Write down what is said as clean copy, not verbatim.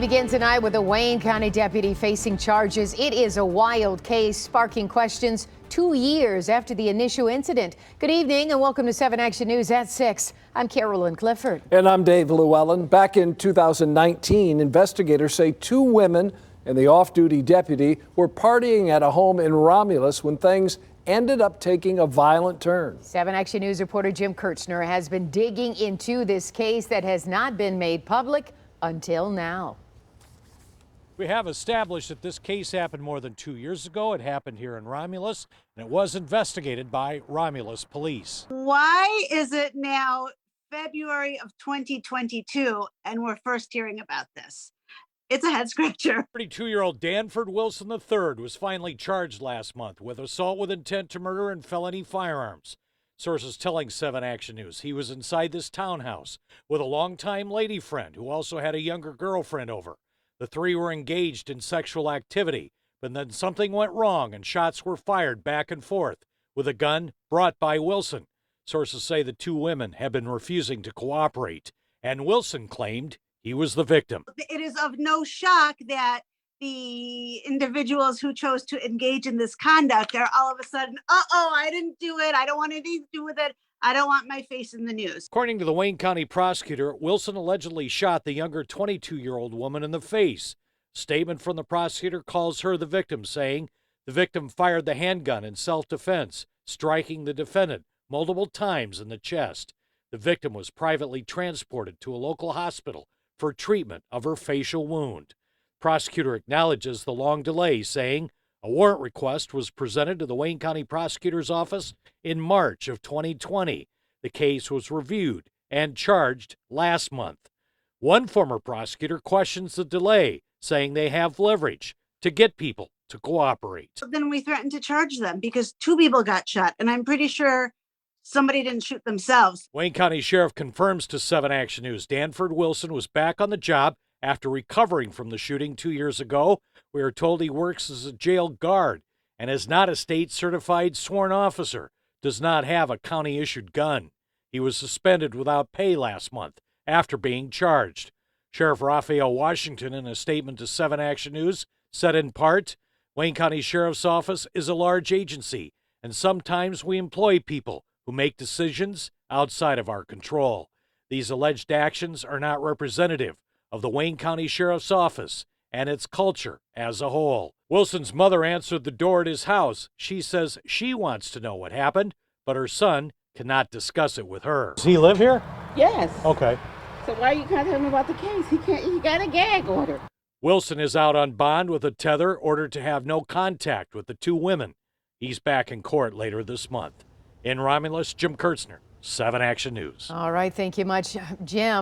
begins tonight with a Wayne County deputy facing charges. It is a wild case, sparking questions 2 years after the initial incident. Good evening and welcome to 7 Action News at 6. I'm Carolyn Clifford. And I'm Dave Llewellyn. Back in 2019, investigators say 2 women and the off-duty deputy were partying at a home in Romulus when things ended up taking a violent turn. 7 Action News reporter Jim Kirchner has been digging into this case that has not been made public until now. We have established that this case happened more than 2 years ago. It happened here in Romulus, and it was investigated by Romulus police. Why is it now February of 2022 and we're first hearing about this? It's a head scratcher. 32-year-old Danford Wilson III was finally charged last month with assault with intent to murder and felony firearms. Sources telling 7 Action News he was inside this townhouse with a longtime lady friend who also had a younger girlfriend over. The 3 were engaged in sexual activity, but then something went wrong and shots were fired back and forth with a gun brought by Wilson. Sources say the 2 women have been refusing to cooperate, and Wilson claimed he was the victim. It is of no shock that the individuals who chose to engage in this conduct are all of a sudden, I didn't do it. I don't want anything to do with it. I don't want my face in the news. According to the Wayne County prosecutor, Wilson allegedly shot the younger 22-year-old woman in the face. Statement from the prosecutor calls her the victim, saying the victim fired the handgun in self-defense, striking the defendant multiple times in the chest. The victim was privately transported to a local hospital for treatment of her facial wound. Prosecutor acknowledges the long delay, saying a warrant request was presented to the Wayne County Prosecutor's Office in March of 2020. The case was reviewed and charged last month. One former prosecutor questions the delay, saying they have leverage to get people to cooperate. Then we threatened to charge them because 2 people got shot, and I'm pretty sure somebody didn't shoot themselves. Wayne County Sheriff confirms to 7 Action News Danford Wilson was back on the job after recovering from the shooting 2 years ago. We are told he works as a jail guard and is not a state-certified sworn officer, does not have a county-issued gun. He was suspended without pay last month after being charged. Sheriff Raphael Washington, in a statement to 7 Action News, said in part, Wayne County Sheriff's Office is a large agency, and sometimes we employ people who make decisions outside of our control. These alleged actions are not representative of the Wayne County Sheriff's Office and its culture as a whole. Wilson's mother answered the door at his house. She says she wants to know what happened, but her son cannot discuss it with her. Does he live here? Yes. Okay. So why are you contacting him about the case? He got a gag order. Wilson is out on bond with a tether ordered to have no contact with the 2 women. He's back in court later this month. In Romulus, Jim Kirchner, 7 Action News. All right, thank you much, Jim.